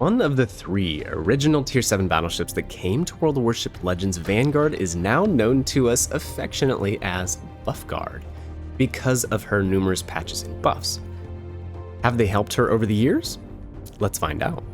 One of the 3 original Tier 7 battleships that came to World of Warship Legends, Vanguard is now known to us affectionately as Buffguard because of her numerous patches and buffs. Have they helped her over the years? Let's find out.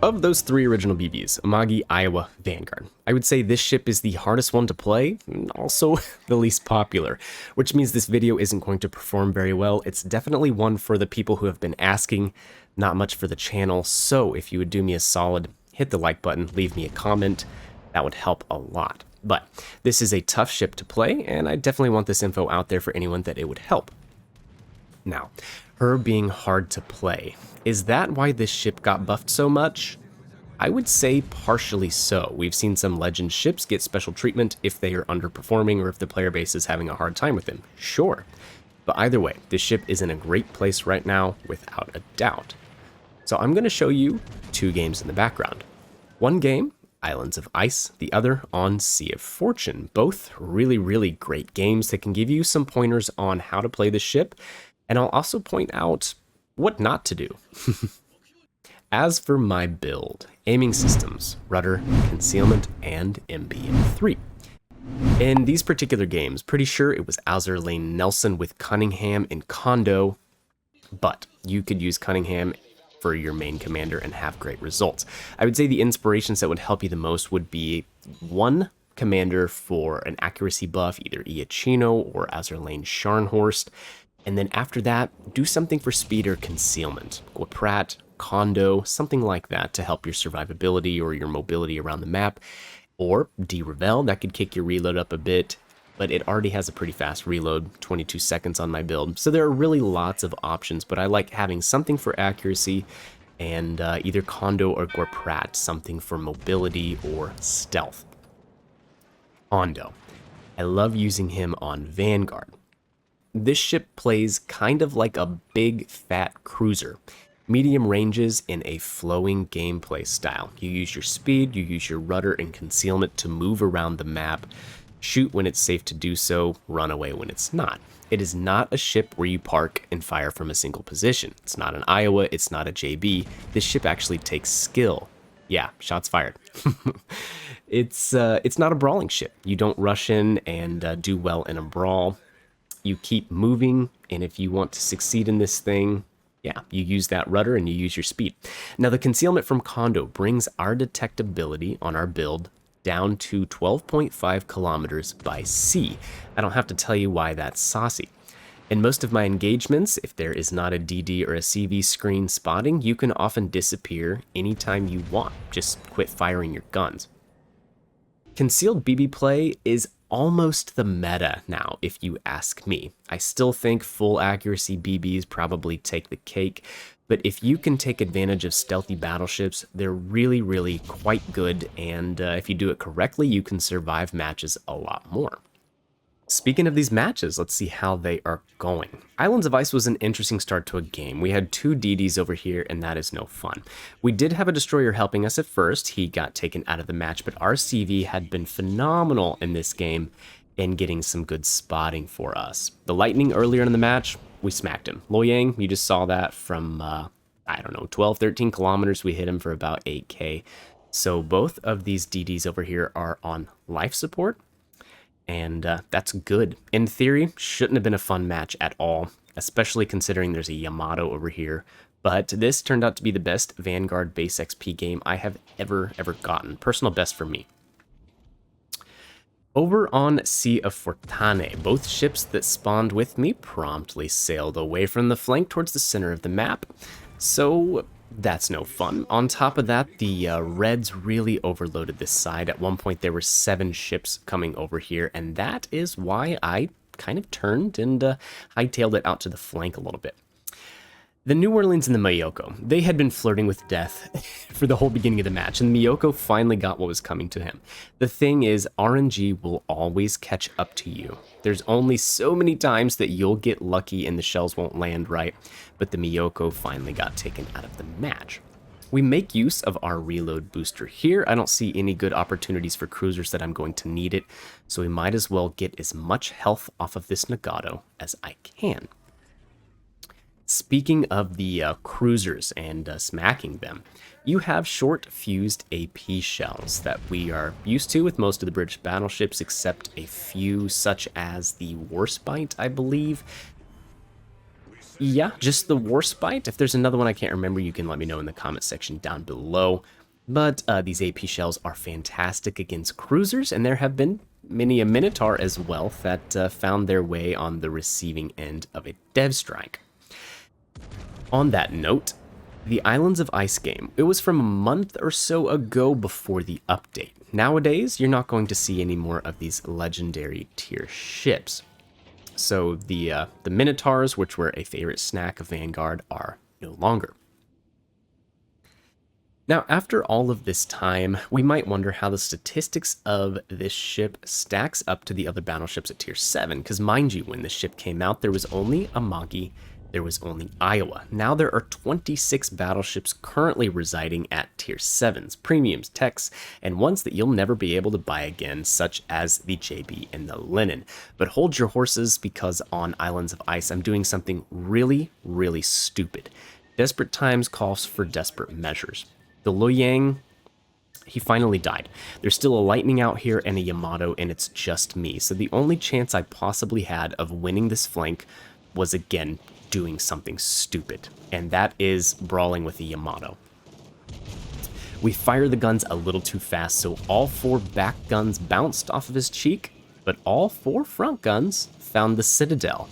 Of those 3 original BBs, Amagi, Iowa, Vanguard, I would say this ship is the hardest one to play, and also the least popular, which means this video isn't going to perform very well. It's definitely one for the people who have been asking, not much for the channel, so if you would do me a solid, hit the like button, leave me a comment, that would help a lot. But this is a tough ship to play, and I definitely want this info out there for anyone that it would help. Now, her being hard to play, is that why this ship got buffed so much? I would say partially so. We've seen some legend ships get special treatment if they are underperforming or if the player base is having a hard time with them, sure. But either way, this ship is in a great place right now, without a doubt. So I'm going to show you 2 games in the background. One game, Islands of Ice, the other on Sea of Fortune. Both really great games that can give you some pointers on how to play the ship, and I'll also point out what not to do. As for my build, aiming systems, rudder, concealment, and MBM3. In these particular games, pretty sure it was Azur Lane Nelson with Cunningham and Kondo, but you could use Cunningham for your main commander and have great results. I would say the inspirations that would help you the most would be one commander for an accuracy buff, either Iachino or Azur Lane Scharnhorst, and then after that, do something for speed or concealment. Guaprat, Kondo, something like that to help your survivability or your mobility around the map. Or D-Revel, that could kick your reload up a bit, but it already has a pretty fast reload, 22 seconds on my build. So there are really lots of options, but I like having something for accuracy and either Kondo or Guaprat, something for mobility or stealth. Kondo. I love using him on Vanguard. This ship plays kind of like a big fat cruiser. Medium ranges in a flowing gameplay style. You use your speed, you use your rudder and concealment to move around the map, shoot when it's safe to do so, run away when it's not. It is not a ship where you park and fire from a single position. It's not an Iowa, it's not a JB. This ship actually takes skill. Yeah, shots fired. It's not a brawling ship. You don't rush in and do well in a brawl. You keep moving, and if you want to succeed in this thing, yeah, you use that rudder and you use your speed. Now, the concealment from Kondo brings our detectability on our build down to 12.5 kilometers by sea. I don't have to tell you why that's saucy. In most of my engagements, if there is not a DD or a CV screen spotting, you can often disappear anytime you want. Just quit firing your guns. Concealed BB play is almost the meta now, if you ask me. I still think full accuracy BBs probably take the cake, but if you can take advantage of stealthy battleships, they're really quite good, and if you do it correctly, you can survive matches a lot more. Speaking of these matches, let's see how they are going. Islands of Ice was an interesting start to a game. We had 2 DDs over here, and that is no fun. We did have a destroyer helping us at first. He got taken out of the match, but our CV had been phenomenal in this game in getting some good spotting for us. The Lightning earlier in the match, we smacked him. Loyang, you just saw that from, I don't know, 12, 13 kilometers. We hit him for about 8K. So both of these DDs over here are on life support. And that's good. In theory, shouldn't have been a fun match at all, especially considering there's a Yamato over here. But this turned out to be the best Vanguard base XP game I have ever gotten. Personal best for me. Over on Sea of Fortune, both ships that spawned with me promptly sailed away from the flank towards the center of the map. So that's no fun. On top of that, the Reds really overloaded this side. At one point, there were 7 ships coming over here, and that is why I kind of turned and hightailed it out to the flank a little bit. The New Orleans and the Miyoko, they had been flirting with death for the whole beginning of the match, and the Miyoko finally got what was coming to him. The thing is, RNG will always catch up to you. There's only so many times that you'll get lucky and the shells won't land right, but the Miyoko finally got taken out of the match. We make use of our reload booster here. I don't see any good opportunities for cruisers that I'm going to need it, so we might as well get as much health off of this Nagato as I can. Speaking of the cruisers and smacking them, you have short fused AP shells that we are used to with most of the British battleships, except a few such as the Warships, I believe. Yeah, just the Warships. If there's another one I can't remember, you can let me know in the comment section down below. But these AP shells are fantastic against cruisers, and there have been many a Minotaur as well that found their way on the receiving end of a dev strike. On that note, the Islands of Ice game, it was from a month or so ago before the update. Nowadays, you're not going to see any more of these legendary tier ships. So the Minotaurs, which were a favorite snack of Vanguard, are no longer. Now, after all of this time, we might wonder how the statistics of this ship stacks up to the other battleships at tier 7, because mind you, when this ship came out, there was only Amagi, there was only Iowa. Now there are 26 battleships currently residing at tier 7s, premiums, techs, and ones that you'll never be able to buy again, such as the JB and the Lenin. But hold your horses, because on Islands of Ice, I'm doing something really, really stupid. Desperate times calls for desperate measures. The Luoyang, he finally died. There's still a Lightning out here and a Yamato, and it's just me. So the only chance I possibly had of winning this flank was, again, doing something stupid, and that is brawling with the Yamato. We fire the guns a little too fast, so all 4 back guns bounced off of his cheek, but all 4 front guns found the Citadel.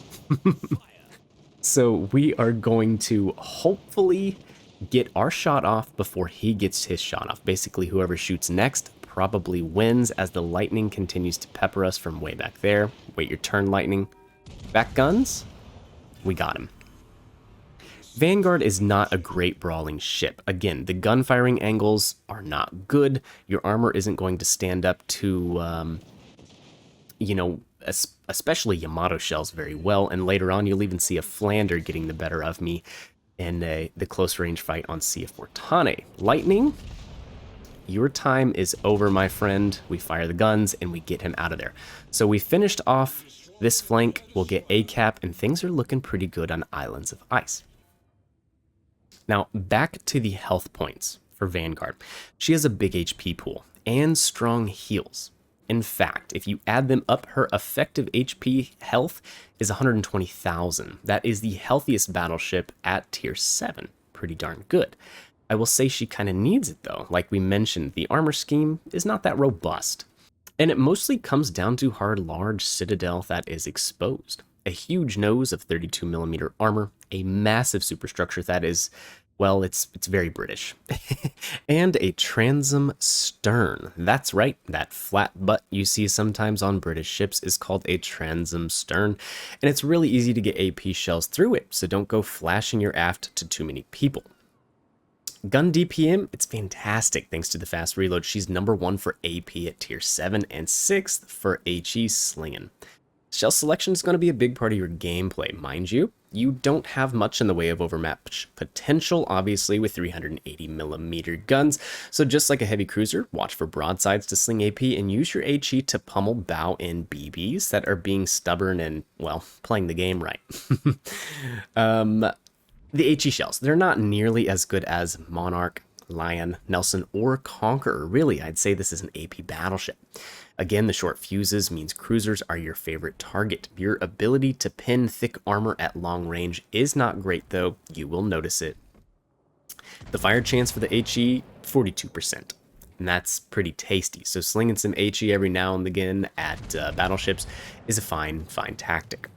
So we are going to hopefully get our shot off before he gets his shot off. Basically, whoever shoots next probably wins, as the Lightning continues to pepper us from way back there. Wait your turn, Lightning. Back guns. We got him. Vanguard is not a great brawling ship. Again, the gun firing angles are not good. Your armor isn't going to stand up to, you know, especially Yamato shells very well. And later on, you'll even see a Flander getting the better of me in the close range fight on Sea of Fortane. Lightning, your time is over, my friend. We fire the guns and we get him out of there. So we finished off this flank, we'll get a cap, and things are looking pretty good on Islands of Ice. Now, back to the health points for Vanguard. She has a big HP pool and strong heals. In fact, if you add them up, her effective HP health is 120,000. That is the healthiest battleship at tier 7. Pretty darn good. I will say she kind of needs it though. Like we mentioned, the armor scheme is not that robust. And it mostly comes down to her large citadel that is exposed. A huge nose of 32mm armor, a massive superstructure that is, well, it's very British. And a transom stern. That's right, that flat butt you see sometimes on British ships is called a transom stern. And it's really easy to get AP shells through it, so don't go flashing your aft to too many people. Gun DPM, it's fantastic thanks to the fast reload. She's #1 for AP at tier 7 and 6th for HE slinging. Shell selection is going to be a big part of your gameplay, mind you. You don't have much in the way of overmatch potential, obviously, with 380mm guns. So just like a heavy cruiser, watch for broadsides to sling AP and use your HE to pummel bow in BBs that are being stubborn and, well, playing the game right. The HE shells, they're not nearly as good as Monarch, Lion, Nelson, or Conqueror. Really, I'd say this is an AP battleship. Again, the short fuses means cruisers are your favorite target. Your ability to pin thick armor at long range is not great, though. You will notice it. The fire chance for the HE, 42%. And that's pretty tasty. So slinging some HE every now and again at battleships is a fine tactic.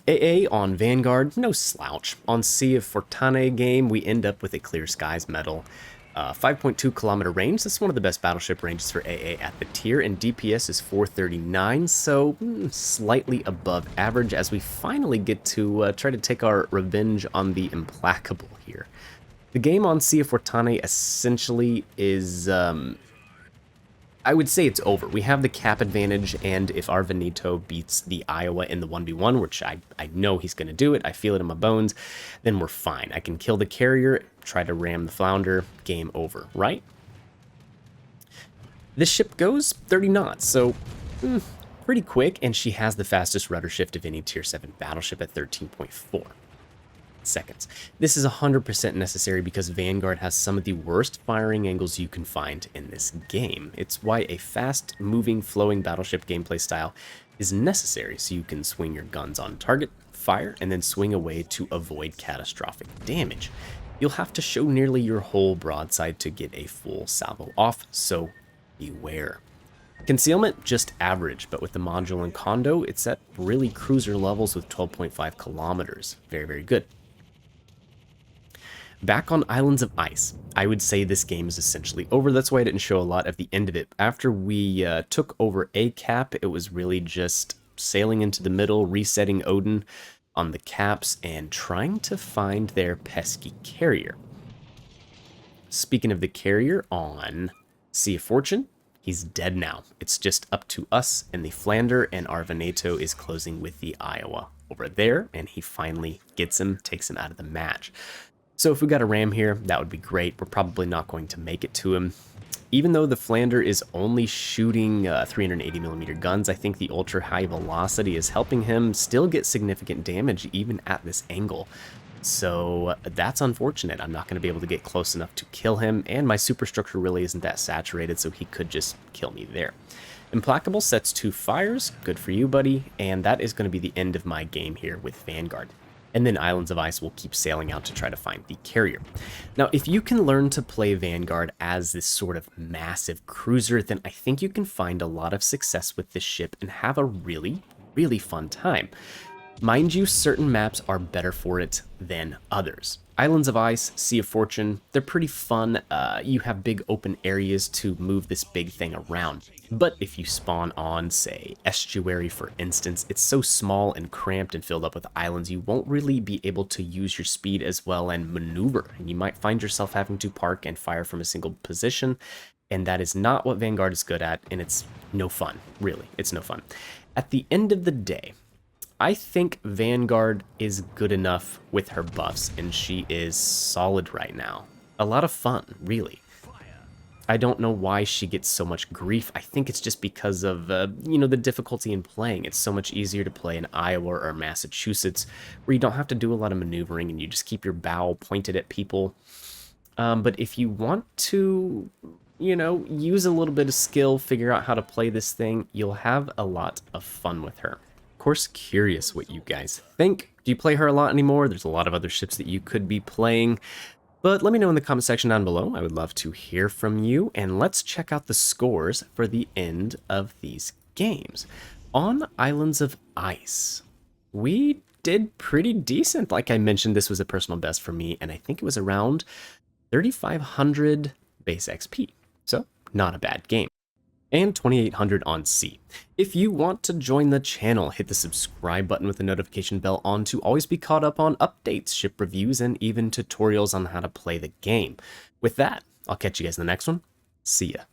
AA on Vanguard, no slouch. On Sea of Fortane game, we end up with a Clear Skies medal. 5.2 kilometer range, that's one of the best battleship ranges for AA at the tier, and DPS is 439, so slightly above average as we finally get to try to take our revenge on the Implacable here. The game on Sea of Fortane essentially is, I would say it's over. We have the cap advantage, and if our Veneto beats the Iowa in the 1v1, which I know he's going to do it, I feel it in my bones, then we're fine. I can kill the carrier, try to ram the flounder, game over, right? This ship goes 30 knots, so pretty quick, and she has the fastest rudder shift of any tier 7 battleship at 13.4 seconds. This is 100% necessary because Vanguard has some of the worst firing angles you can find in this game. It's why a fast-moving, flowing battleship gameplay style is necessary, so you can swing your guns on target, fire, and then swing away to avoid catastrophic damage. You'll have to show nearly your whole broadside to get a full salvo off, so beware. Concealment, just average, but with the module and Kondo, it's at really cruiser levels with 12.5 kilometers. Very, very good. Back on Islands of Ice, I would say this game is essentially over. That's why I didn't show a lot at the end of it. After we took over a cap, it was really just sailing into the middle, resetting Odin on the caps, and trying to find their pesky carrier. Speaking of the carrier, on Sea of Fortune, he's dead now. It's just up to us and the Flander, and our Veneto is closing with the Iowa over there, and he finally gets him, takes him out of the match. So if we got a ram here, that would be great. We're probably not going to make it to him. Even though the Flander is only shooting 380mm guns, I think the ultra high velocity is helping him still get significant damage even at this angle. So that's unfortunate. I'm not going to be able to get close enough to kill him, and my superstructure really isn't that saturated, so he could just kill me there. Implacable sets 2 fires. Good for you, buddy. And that is going to be the end of my game here with Vanguard. And then Islands of Ice will keep sailing out to try to find the carrier. Now, if you can learn to play Vanguard as this sort of massive cruiser, then I think you can find a lot of success with this ship and have a really, really fun time. Mind you, certain maps are better for it than others. Islands of Ice, Sea of Fortune, they're pretty fun. You have big open areas to move this big thing around. But if you spawn on, say, Estuary for instance, it's so small and cramped and filled up with islands, you won't really be able to use your speed as well and maneuver. And you might find yourself having to park and fire from a single position. And that is not what Vanguard is good at, and it's no fun, really. It's no fun. At the end of the day, I think Vanguard is good enough with her buffs, and she is solid right now. A lot of fun, really. I don't know why she gets so much grief. I think it's just because of, you know, the difficulty in playing. It's so much easier to play in Iowa or Massachusetts, where you don't have to do a lot of maneuvering, and you just keep your bow pointed at people. But if you want to, you know, use a little bit of skill, figure out how to play this thing, you'll have a lot of fun with her. Of course, curious what you guys think. Do you play her a lot anymore? There's a lot of other ships that you could be playing, but let me know in the comment section down below. I would love to hear from you, and let's check out the scores for the end of these games. On Islands of Ice, we did pretty decent. Like I mentioned, this was a personal best for me, and I think it was around 3,500 base XP, so not a bad game. And 2,800 on C. If you want to join the channel, hit the subscribe button with the notification bell on to always be caught up on updates, ship reviews, and even tutorials on how to play the game. With that, I'll catch you guys in the next one. See ya.